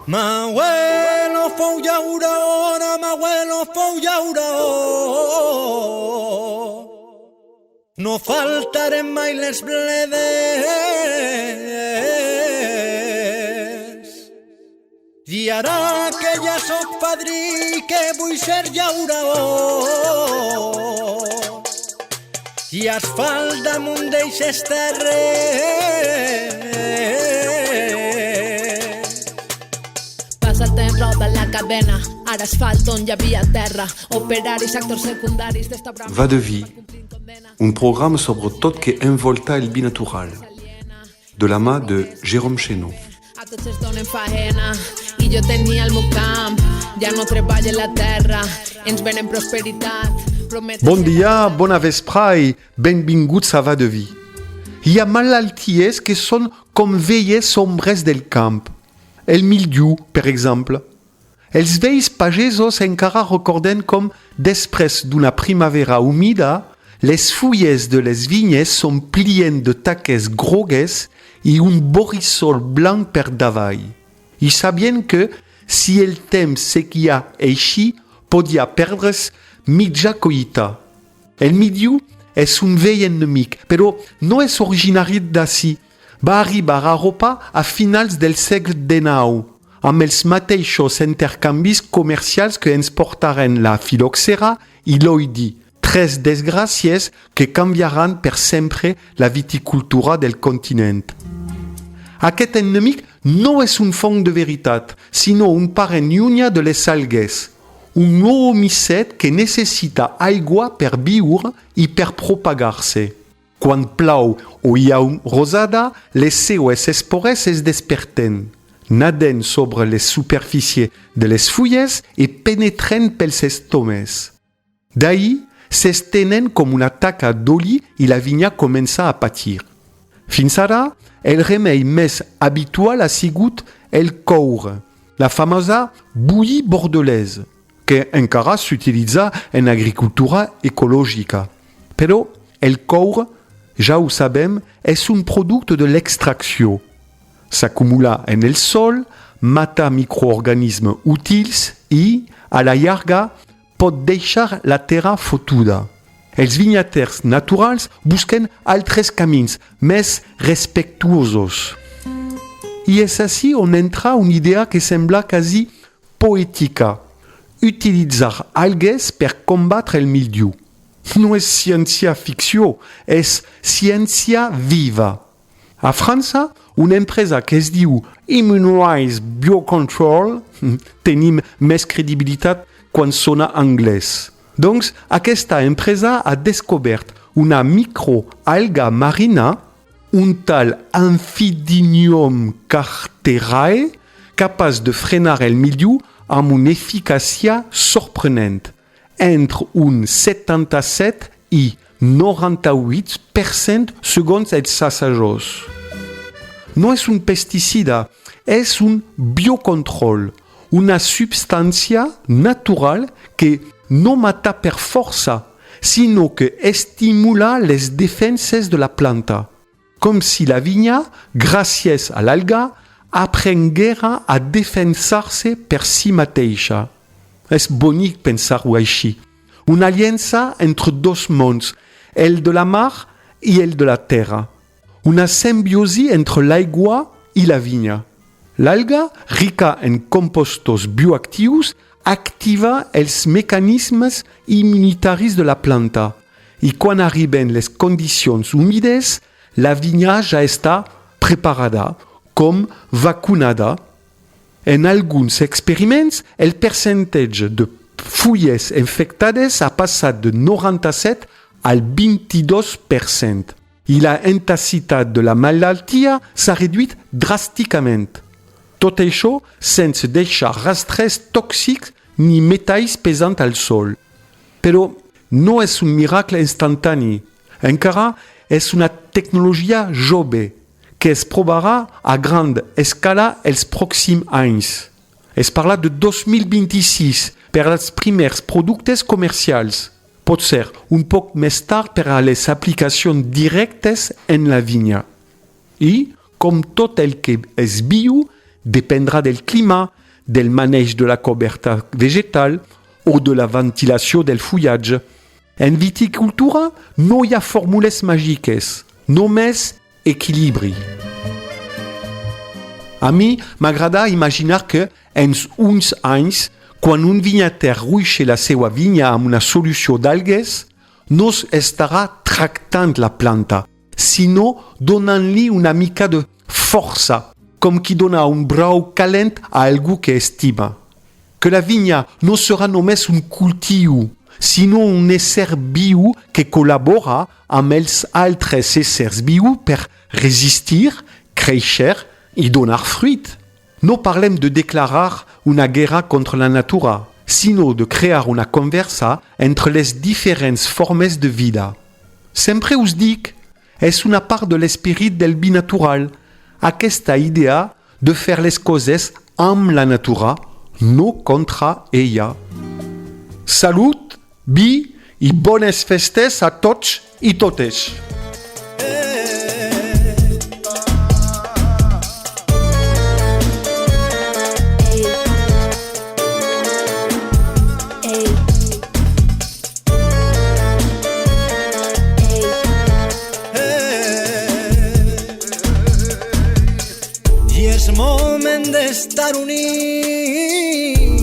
Mi abuelo fue un llaurón, mi abuelo fue un llaurón. No faltarem mai les bledes. I ara que ja soc padrí, que vull ser llaurador, i asfalt damunt d'eixes terres. Passa el temps, roda la cadena, ara asfalt on hi havia terra, operaris, actors secundaris d'esta brama. Va de vie, un programme sobre tot que envolta el binatural, de la mà de Jérôme Chénaud. A tots es donen faena i jo tenia el meu camp, ja no treballo en la terra, ens venen prosperitat. Bon dia, bona vesprà i benvinguts a Va de vie. Hi ha malalties que són com velles ombres del camp. El mildiu, per exemple. Els vells pagesos encara recorden com, després d'una primavera humida, les fulles de les vinyes són plientes de taques grogues i un borrissol blanc per davall. I sabien que, si el temps seguia així, podia perdre's mitja collita. El mildiu és un vell enemic, però no és originari d'ací. Va arribar a Europa a finals del segle XIX, amb els mateixos intercanvis comercials que ens portaren la filoxera i l'oïdi, tres desgràcies que canviaran per sempre la viticultura del continent. Aquest enemic no és un fong de veritat, sinó un parent llunyà de les algues, un oomicet que necessita aigua per viure i per propagar-se. Quan plau o hi ha una rosada, les seues espores es desperten, naden sobre les superfícies de les fulles i penetren pels estomes. D'ahí s'estenen com una taca d'oli i la vinya comença a patir. Fins ara, el remei més habitual ha sigut el coure, la famosa bouillie bordelaise, que encara s'utilitza en agricultura ecològica. Però el coure, ja ho sabem, és un producte de l'extracció. S'acumula en el sol, mata microorganismes útils i, a la llarga, pot deixar la terra fotuda. Els vinyaters naturals busquen altres camins més respectuosos. I és així on entra una idea que sembla quasi poètica. Utilitzar algues per combatre el mildiu. No és ciència-ficció, és ciència viva. A França, una empresa que es diu Immunize Biocontrol, tenim més credibilitat quan sona anglès. Doncs aquesta empresa ha descobert una microalga marina, un tal Amphidinium carterae, capaç de frenar el mildiu amb una eficàcia sorprenent, entre un 77 i 98% segons els assajos. No és un pesticida, és un biocontrol, una substància natural que no mata per força, sinó que estimula les defenses de la planta, com si la vinya, gràcies a l'alga, aprenguera a defensar-se per si mateixa. És bonic pensar-ho així. Una aliança entre dos mons, el de la mar i el de la terra. Una simbiosi entre l'aigua i la vinya. L'alga, rica en compostos bioactius, activa els mecanismes immunitaris de la planta. I quan arriben les condicions humides, la vinya ja està preparada, com vacunada. En alguns experiments, el percentatge de fulles infectades ha passat de 97 al 22%. I la intensitat de la malaltia s'ha reduït dràsticament. Tot això sense deixar rastres tòxics ni metalls pesants al sol. Però no és un miracle instantani. Encara és una tecnologia jove que es provarà a gran escala els pròxims anys. Es parla de 2026 per als primers productes comercials. Pot ser un poc més tard per a les aplicacions directes en la vinya. I, com tot el que és bio, dependrà del clima, del maneig de la coberta vegetal o de la ventilació del fullatge. En viticultura no hi ha fórmules màgiques, només equilibri. A mi m'agrada imaginar que en uns anys, quan un vinyater ruixa la seva vinya amb una solució d'algues, no estarà tractant la planta, sinó donant-li una mica de força, com qui dona un brau calent a algú que estima. Que la vinya no serà només un cultiu, sinó un ésser viu que col·labora amb els altres éssers vius per resistir, créixer i donar fruit. No parlem de declarar una guerra contra la natura, sinó de crear una conversa entre les diferents formes de vida. Sempre us dic, és una part de l'esperit del binatural, aquesta idea de fer les coses amb la natura, no contra ella. Salut, vi i bones festes a tots i totes. I és moment d'estar units